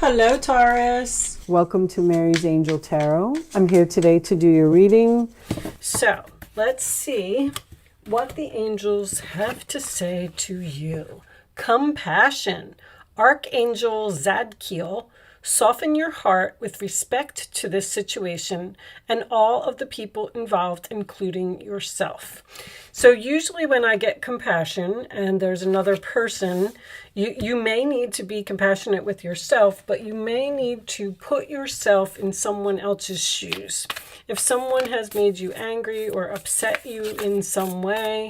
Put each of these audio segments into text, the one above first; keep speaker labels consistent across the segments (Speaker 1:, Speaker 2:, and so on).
Speaker 1: Hello, Taurus.
Speaker 2: Welcome to Mary's Angel Tarot. I'm here today to do your reading.
Speaker 1: So, let's see what the angels have to say to you. Compassion. Archangel Zadkiel, soften your heart with respect to this situation and all of the people involved, including yourself. So usually when I get compassion and there's another person, you may need to be compassionate with yourself, but you may need to put yourself in someone else's shoes. If someone has made you angry or upset you in some way,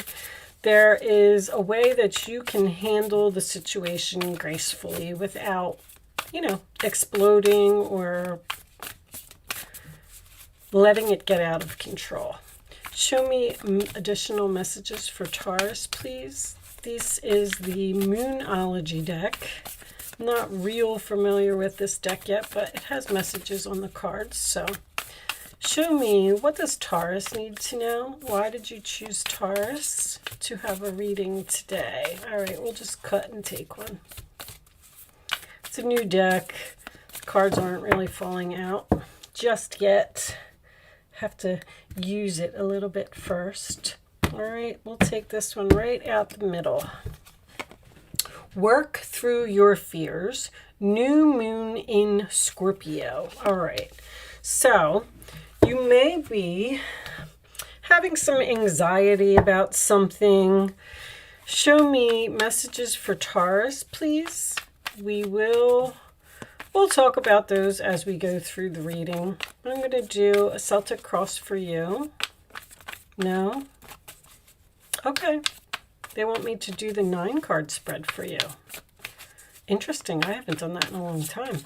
Speaker 1: there is a way that you can handle the situation gracefully without, exploding or letting it get out of control. Show me additional messages for Taurus, please. This is the Moonology deck. I'm not real familiar with this deck yet, but it has messages on the cards. So show me, what does Taurus need to know? Why did you choose Taurus to have a reading today? All right, we'll just cut and take one. It's a new deck. The cards aren't really falling out just yet. Have to use it a little bit first. All right, we'll take this one right out the middle. Work through your fears. New moon in Scorpio. All right, so you may be having some anxiety about something. Show me messages for Taurus, please. We'll talk about those as we go through the reading. I'm going to do a Celtic cross for you. No? Okay. They want me to do the 9-card spread for you. Interesting. I haven't done that in a long time.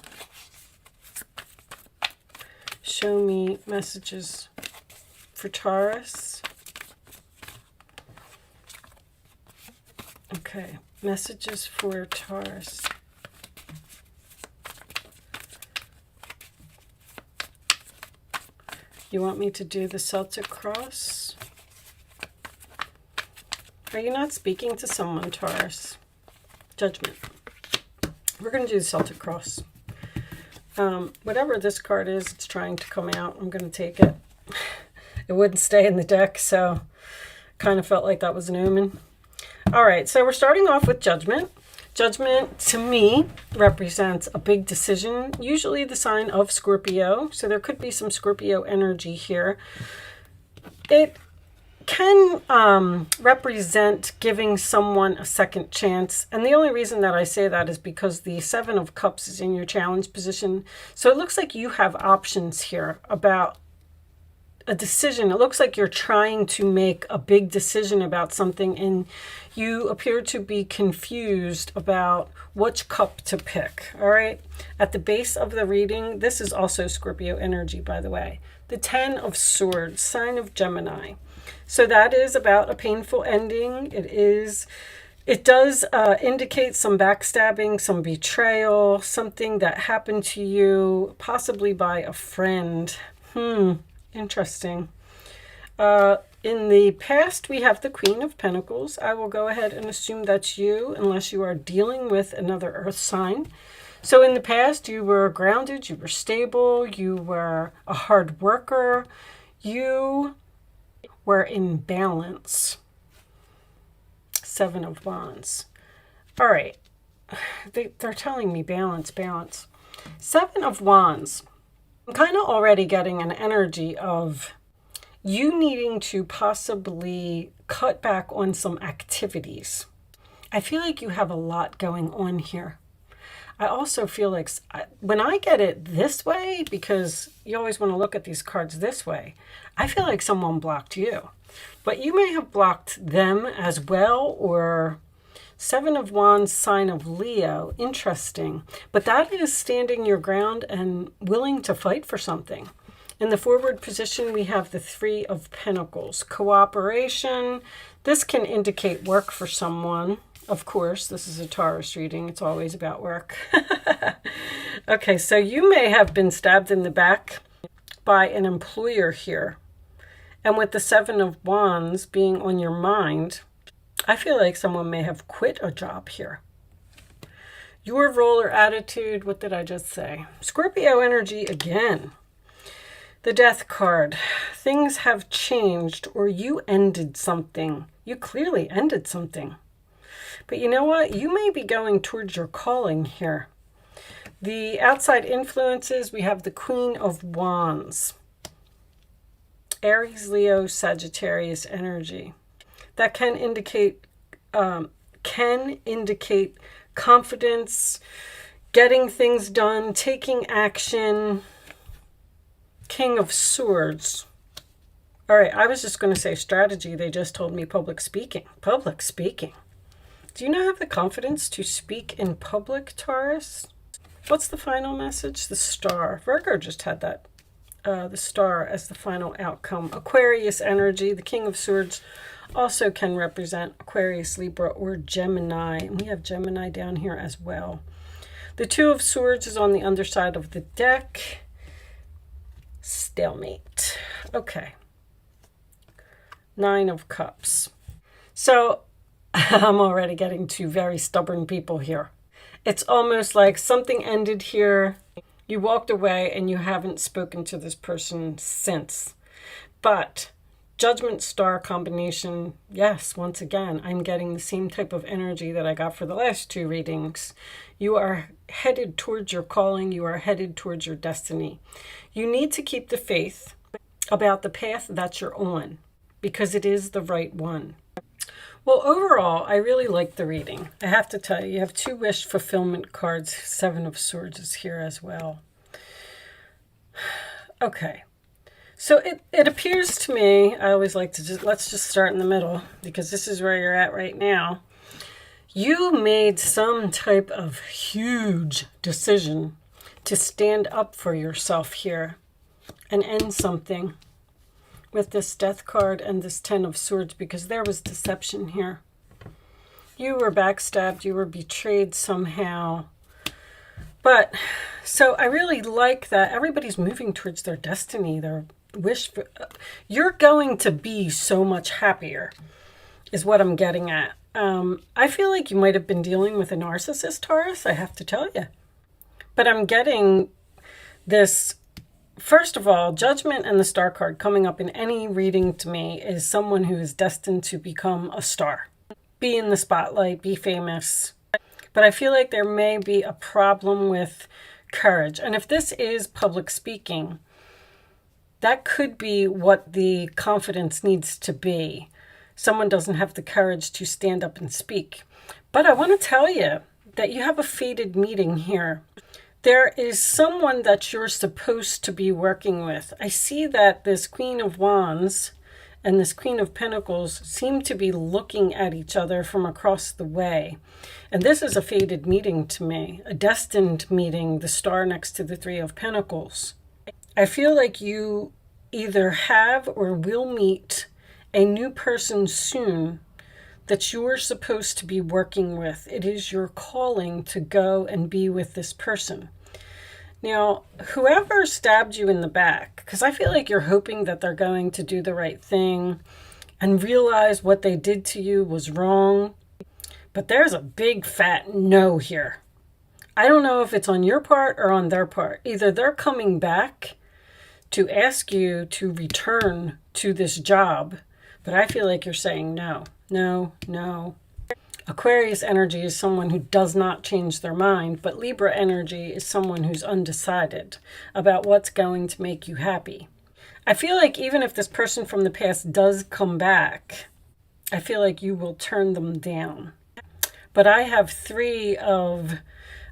Speaker 1: Show me messages for Taurus. Okay. Messages for Taurus. You want me to do the Celtic cross? Are you not speaking to someone, Taurus? Judgment. We're going to do the Celtic cross. Whatever this card is, it's trying to come out. I'm going to take it. It wouldn't stay in the deck, so kind of felt like that was an omen. All right, so we're starting off with Judgment. Judgment, to me, represents a big decision, usually the sign of Scorpio. So there could be some Scorpio energy here. It can represent giving someone a second chance. And the only reason that I say that is because the 7 of Cups is in your challenge position. So it looks like you have options here about a decision. It looks like you're trying to make a big decision about something and you appear to be confused about which cup to pick. All right. At the base of the reading, this is also Scorpio energy, by the way. The 10 of Swords, sign of Gemini. So that is about a painful ending. It does indicate some backstabbing, some betrayal, something that happened to you, possibly by a friend. Interesting. In the past, we have the Queen of Pentacles. I will go ahead and assume that's you, unless you are dealing with another earth sign. So in the past, you were grounded, you were stable, you were a hard worker, you were in balance. 7 of Wands. All right. They're telling me balance, balance. 7 of Wands. I'm kind of already getting an energy of you needing to possibly cut back on some activities. I feel like you have a lot going on here. I also feel like when I get it this way, because you always want to look at these cards this way, I feel like someone blocked you. But you may have blocked them as well, or 7 of Wands, sign of Leo. Interesting. But that is standing your ground and willing to fight for something. In the forward position, we have the 3 of Pentacles. Cooperation. This can indicate work for someone. Of course, this is a Taurus reading. It's always about work. Okay, so you may have been stabbed in the back by an employer here. And with the 7 of Wands being on your mind, I feel like someone may have quit a job here. Your role or attitude, what did I just say? Scorpio energy again. The Death card. Things have changed, or you ended something. You clearly ended something. But you know what? You may be going towards your calling here. The outside influences, we have the Queen of Wands. Aries, Leo, Sagittarius energy. That can indicate confidence, getting things done, taking action. King of Swords. All right, I was just going to say strategy. They just told me public speaking. Public speaking. Do you not have the confidence to speak in public, Taurus? What's the final message? The Star. Virgo just had that. The Star as the final outcome. Aquarius energy. The King of Swords also can represent Aquarius, Libra, or Gemini. And we have Gemini down here as well. The Two of Swords is on the underside of the deck. Stalemate. Okay. Nine of Cups. So I'm already getting to very stubborn people here. It's almost like something ended here. You walked away and you haven't spoken to this person since. But Judgment Star combination, yes, once again, I'm getting the same type of energy that I got for the last two readings. You are headed towards your calling. You are headed towards your destiny. You need to keep the faith about the path that you're on because it is the right one. Well, overall, I really like the reading. I have to tell you, you have two wish fulfillment cards. Seven of Swords is here as well. Okay. So it appears to me, I always like to let's just start in the middle because this is where you're at right now. You made some type of huge decision to stand up for yourself here and end something with this Death card and this Ten of Swords because there was deception here. You were backstabbed, you were betrayed somehow. But, so I really like that everybody's moving towards their destiny, their wish for, you're going to be so much happier is what I'm getting at. I feel like you might have been dealing with a narcissist, Taurus, I have to tell you. But I'm getting this, first of all, Judgment and the Star card coming up in any reading to me is someone who is destined to become a star. Be in the spotlight, be famous. But I feel like there may be a problem with courage. And if this is public speaking, that could be what the confidence needs to be. Someone doesn't have the courage to stand up and speak. But I want to tell you that you have a fated meeting here. There is someone that you're supposed to be working with. I see that this Queen of Wands and this Queen of Pentacles seem to be looking at each other from across the way. And this is a fated meeting to me, a destined meeting, the Star next to the Three of Pentacles. I feel like you either have or will meet a new person soon that you're supposed to be working with. It is your calling to go and be with this person. Now, whoever stabbed you in the back, because I feel like you're hoping that they're going to do the right thing and realize what they did to you was wrong. But there's a big fat no here. I don't know if it's on your part or on their part. Either they're coming back to ask you to return to this job, but I feel like you're saying no, no, no. Aquarius energy is someone who does not change their mind, but Libra energy is someone who's undecided about what's going to make you happy. I feel like even if this person from the past does come back, I feel like you will turn them down. But I have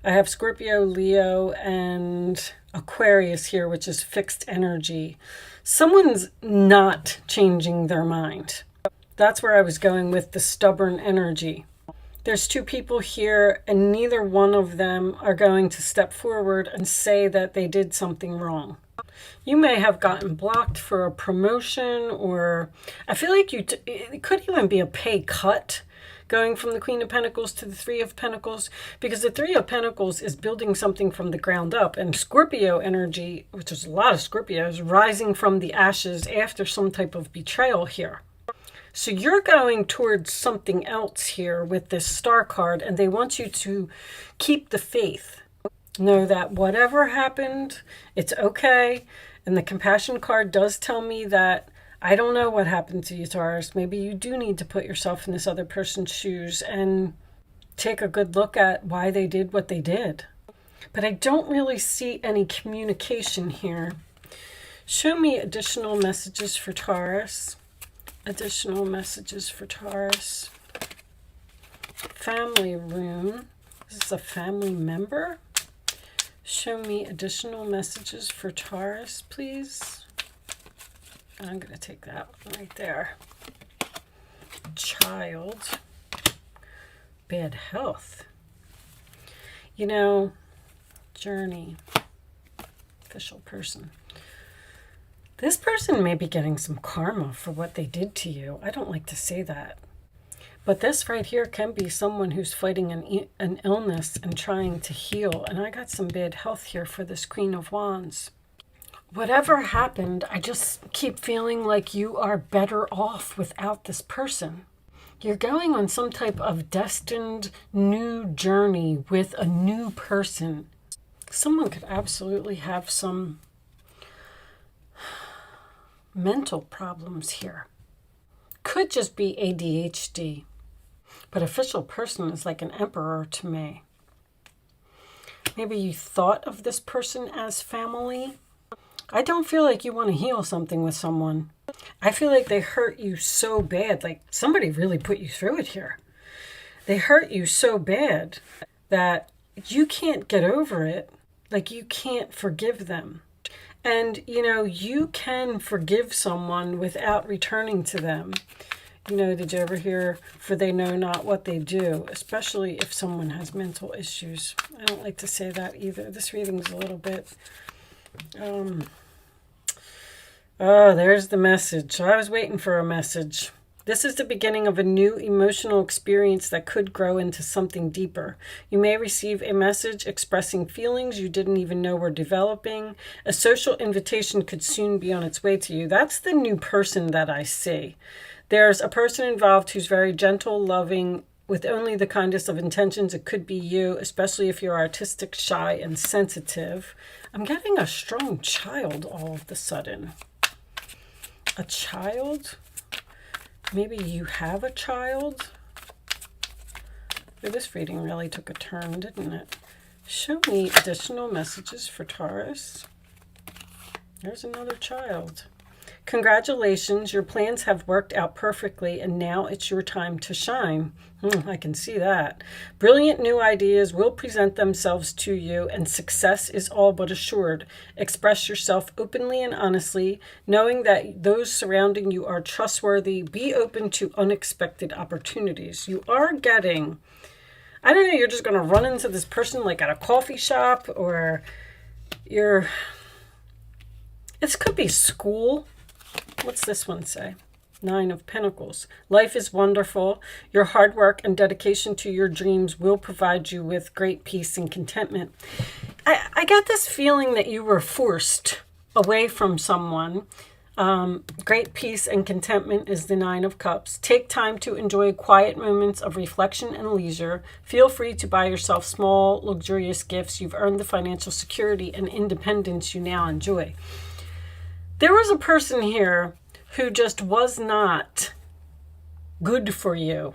Speaker 1: I have Scorpio, Leo, and Aquarius here, which is fixed energy. Someone's not changing their mind. That's where I was going with the stubborn energy. There's two people here, and neither one of them are going to step forward and say that they did something wrong. You may have gotten blocked for a promotion, or I feel like it could even be a pay cut going from the Queen of Pentacles to the Three of Pentacles, because the Three of Pentacles is building something from the ground up, and Scorpio energy, which is a lot of Scorpios, rising from the ashes after some type of betrayal here. So you're going towards something else here with this Star card, and they want you to keep the faith. Know that whatever happened, it's okay. And the Compassion card does tell me that I don't know what happened to you, Taurus. Maybe you do need to put yourself in this other person's shoes and take a good look at why they did what they did. But I don't really see any communication here. Show me additional messages for Taurus. Additional messages for Taurus. Family rune. This is a family member. Show me additional messages for Taurus, please. I'm going to take that one right there. Child. Bad health. You know, journey. Official person. This person may be getting some karma for what they did to you. I don't like to say that. But this right here can be someone who's fighting an illness and trying to heal. And I got some bad health here for this Queen of Wands. Whatever happened, I just keep feeling like you are better off without this person. You're going on some type of destined new journey with a new person. Someone could absolutely have some mental problems here. Could just be ADHD. But official person is like an emperor to me. Maybe you thought of this person as family. I don't feel like you want to heal something with someone. I feel like they hurt you so bad. Like somebody really put you through it here. They hurt you so bad that you can't get over it. Like you can't forgive them. And, you know, you can forgive someone without returning to them. You know, did you ever hear, for they know not what they do, especially if someone has mental issues? I don't like to say that either. This reading's a little bit, oh, there's the message. I was waiting for a message. This is the beginning of a new emotional experience that could grow into something deeper. You may receive a message expressing feelings you didn't even know were developing. A social invitation could soon be on its way to you. That's the new person that I see. There's a person involved who's very gentle, loving, with only the kindest of intentions. It could be you, especially if you're artistic, shy, and sensitive. I'm getting a strong child all of a sudden. A child? Maybe you have a child? This reading really took a turn, didn't it? Show me additional messages for Taurus. There's another child. Congratulations, your plans have worked out perfectly and now it's your time to shine. I can see that. Brilliant new ideas will present themselves to you and success is all but assured. Express yourself openly and honestly, knowing that those surrounding you are trustworthy. Be open to unexpected opportunities. You are getting, I don't know, you're just going to run into this person like at a coffee shop, or this could be school. What's this one say? 9 of Pentacles. Life is wonderful. Your hard work and dedication to your dreams will provide you with great peace and contentment. I got this feeling that you were forced away from someone. Great peace and contentment is the 9 of Cups. Take time to enjoy quiet moments of reflection and leisure. Feel free to buy yourself small, luxurious gifts. You've earned the financial security and independence you now enjoy. There was a person here who just was not good for you.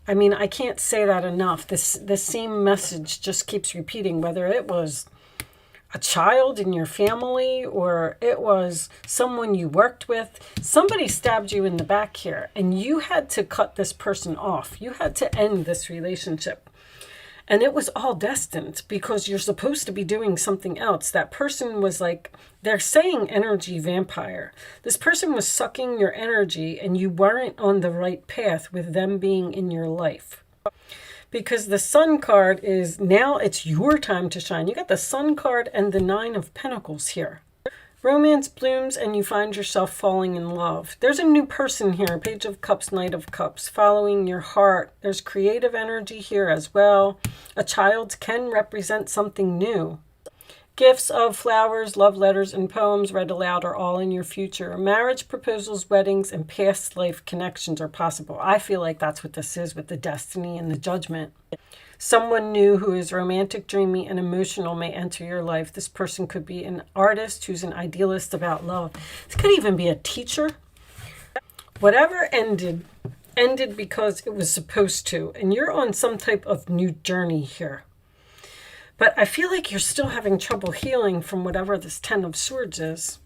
Speaker 1: I mean, I can't say that enough. This same message just keeps repeating, whether it was a child in your family or it was someone you worked with. Somebody stabbed you in the back here and you had to cut this person off. You had to end this relationship. And it was all destined because you're supposed to be doing something else. That person was like, they're saying energy vampire. This person was sucking your energy and you weren't on the right path with them being in your life. Because the Sun card is, now it's your time to shine. You got the Sun card and the 9 of Pentacles here. Romance blooms and you find yourself falling in love. There's a new person here, Page of Cups, Knight of Cups, following your heart. There's creative energy here as well. A child can represent something new. Gifts of flowers, love letters, and poems read aloud are all in your future. Marriage proposals, weddings, and past life connections are possible. I feel like that's what this is with the destiny and the judgment. Someone new who is romantic, dreamy, and emotional may enter your life. This person could be an artist who's an idealist about love. This could even be a teacher. Whatever ended because it was supposed to. And you're on some type of new journey here. But I feel like you're still having trouble healing from whatever this Ten of Swords is.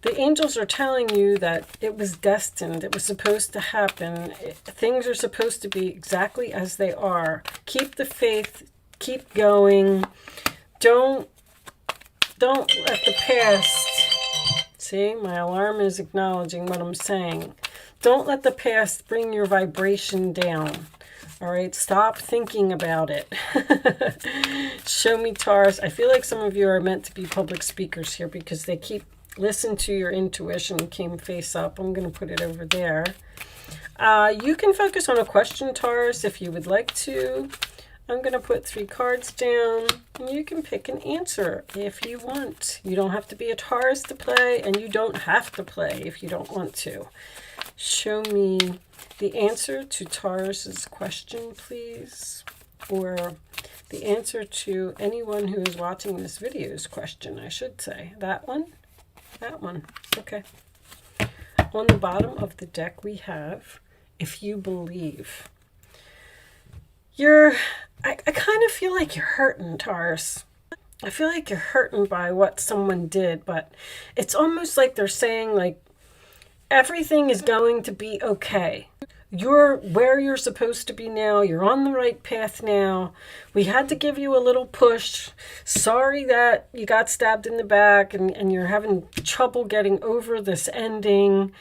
Speaker 1: The angels are telling you that it was destined. It was supposed to happen. Things are supposed to be exactly as they are. Keep the faith. Keep going. Don't let the past... See, my alarm is acknowledging what I'm saying. Don't let the past bring your vibration down. All right, stop thinking about it. Show me, Taurus. I feel like some of you are meant to be public speakers here because they keep listen to your intuition. Came face up. I'm going to put it over there. You can focus on a question, Taurus, if you would like to. I'm going to put 3 cards down, and you can pick an answer if you want. You don't have to be a Taurus to play, and you don't have to play if you don't want to. Show me the answer to Taurus's question, please. Or the answer to anyone who is watching this video's question, I should say. That one? That one. Okay. On the bottom of the deck we have, if you believe. I kind of feel like you're hurting, Taurus. I feel like you're hurting by what someone did, but it's almost like they're saying, like, everything is going to be okay. You're where you're supposed to be now. You're on the right path now. We had to give you a little push. Sorry that you got stabbed in the back and you're having trouble getting over this ending.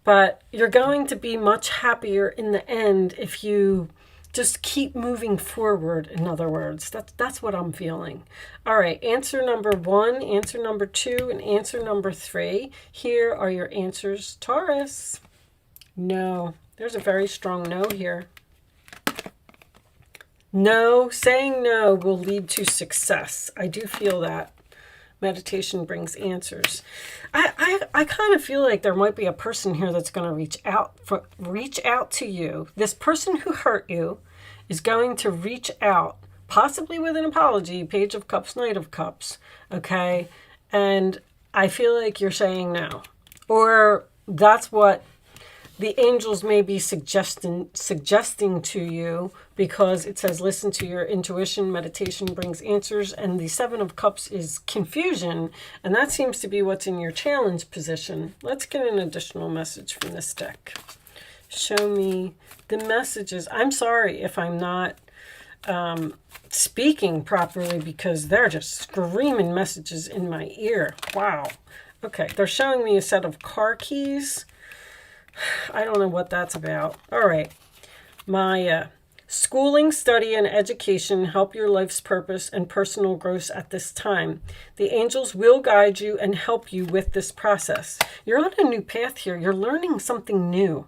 Speaker 1: But you're going to be much happier in the end if you just keep moving forward, in other words. That's what I'm feeling. All right, answer number 1, answer number 2, and answer number 3. Here are your answers, Taurus. No. There's a very strong no here. No, saying no will lead to success. I do feel that. Meditation brings answers. I kind of feel like there might be a person here that's going to reach out to you. This person who hurt you is going to reach out, possibly with an apology, Page of Cups, Knight of Cups, okay? And I feel like you're saying no. Or that's what the angels may be suggesting to you, because it says listen to your intuition, meditation brings answers, and the 7 of Cups is confusion, and that seems to be what's in your challenge position. Let's get an additional message from this deck. Show me the messages. I'm sorry if I'm not speaking properly because they're just screaming messages in my ear. Wow. Okay, they're showing me a set of car keys. I don't know what that's about. All right. My schooling, study, and education help your life's purpose and personal growth at this time. The angels will guide you and help you with this process. You're on a new path here. You're learning something new.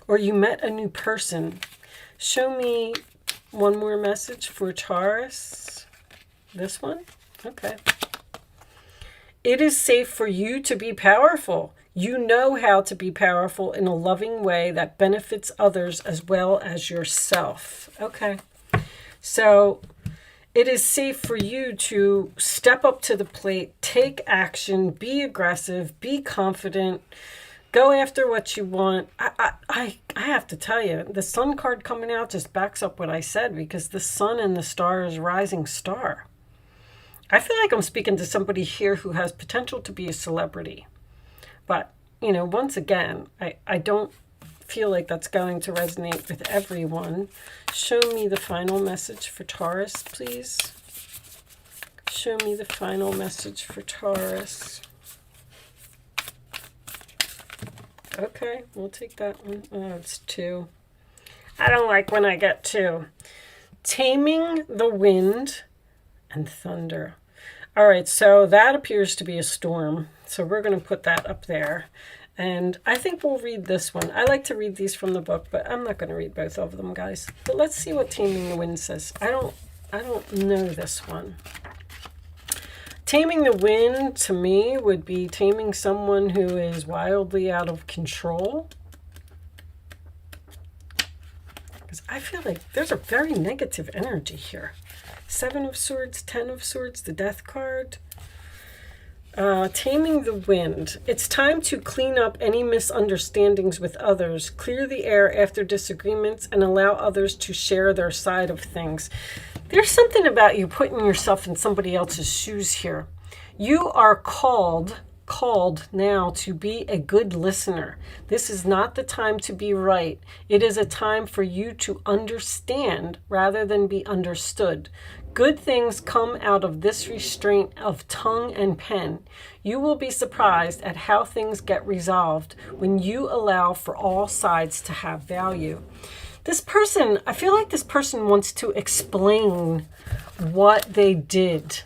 Speaker 1: Or you met a new person. Show me one more message for Taurus. This one? Okay. It is safe for you to be powerful. You know how to be powerful in a loving way that benefits others as well as yourself. Okay. So it is safe for you to step up to the plate, take action, be aggressive, be confident, go after what you want. I have to tell you, the Sun card coming out just backs up what I said, because the Sun and the star is rising star. I feel like I'm speaking to somebody here who has potential to be a celebrity. But, you know, once again, I don't feel like that's going to resonate with everyone. Show me the final message for Taurus, please. Show me the final message for Taurus. Okay, we'll take that one. Oh, it's 2. I don't like when I get 2. Taming the wind and thunder. All right, so that appears to be a storm. So we're going to put that up there. And I think we'll read this one. I like to read these from the book, but I'm not going to read both of them, guys. But let's see what Taming the Wind says. I don't know this one. Taming the wind, to me, would be taming someone who is wildly out of control. Because I feel like there's a very negative energy here. 7 of Swords, 10 of Swords, the Death card. Taming the wind. It's time to clean up any misunderstandings with others, clear the air after disagreements, and allow others to share their side of things. There's something about you putting yourself in somebody else's shoes here. You are called now to be a good listener. This is not the time to be right. It is a time for you to understand rather than be understood. Good things come out of this restraint of tongue and pen. You will be surprised at how things get resolved when you allow for all sides to have value. This person, I feel like this person wants to explain what they did.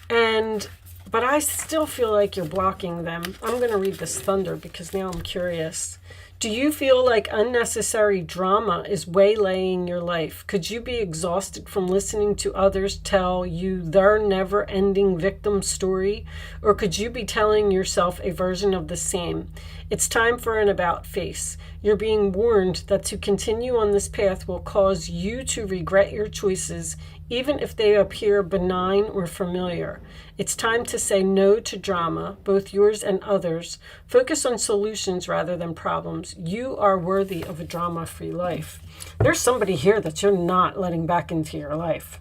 Speaker 1: But I still feel like you're blocking them. I'm going to read this thunder because now I'm curious. Do you feel like unnecessary drama is waylaying your life? Could you be exhausted from listening to others tell you their never-ending victim story? Or could you be telling yourself a version of the same? It's time for an about face. You're being warned that to continue on this path will cause you to regret your choices, even if they appear benign or familiar. It's time to say no to drama, both yours and others. Focus on solutions rather than problems. You are worthy of a drama-free life. There's somebody here that you're not letting back into your life.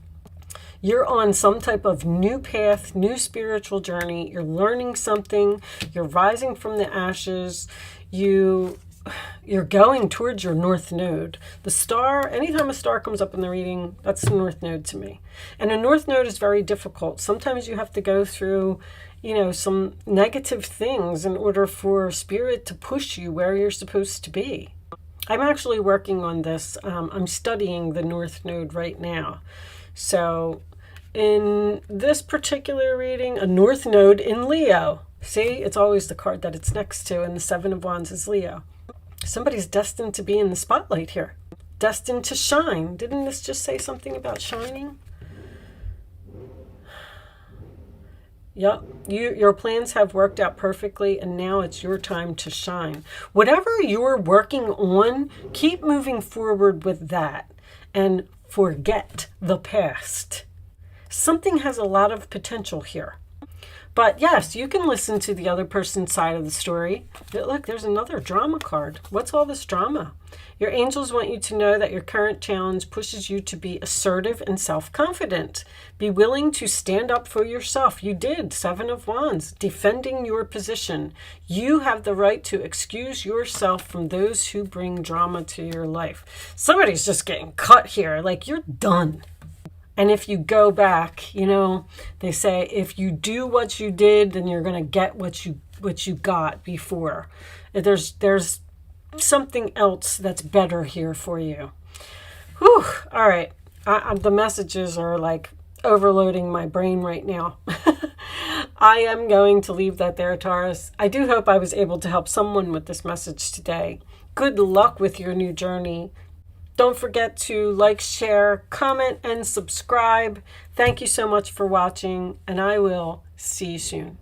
Speaker 1: You're on some type of new path, new spiritual journey. You're learning something. You're rising from the ashes. You're going towards your north node. The star, anytime a star comes up in the reading, that's the north node to me. And a north node is very difficult. Sometimes you have to go through, some negative things in order for spirit to push you where you're supposed to be. I'm actually working on this. I'm studying the north node right now. So in this particular reading, a north node in Leo. See, it's always the card that it's next to, and the 7 of Wands is Leo. Somebody's destined to be in the spotlight here. Destined to shine. Didn't this just say something about shining? Yep. Your plans have worked out perfectly, and now it's your time to shine. Whatever you're working on, keep moving forward with that and forget the past. Something has a lot of potential here. But yes, you can listen to the other person's side of the story. Look, there's another drama card. What's all this drama? Your angels want you to know that your current challenge pushes you to be assertive and self-confident. Be willing to stand up for yourself. You did. 7 of Wands, defending your position. You have the right to excuse yourself from those who bring drama to your life. Somebody's just getting cut here. Like, you're done. And if you go back, they say if you do what you did, then you're going to get what you got before. There's something else that's better here for you. Whew. All right. The messages are like overloading my brain right now. I am going to leave that there, Taurus. I do hope I was able to help someone with this message today. Good luck with your new journey. Don't forget to like, share, comment, and subscribe. Thank you so much for watching, and I will see you soon.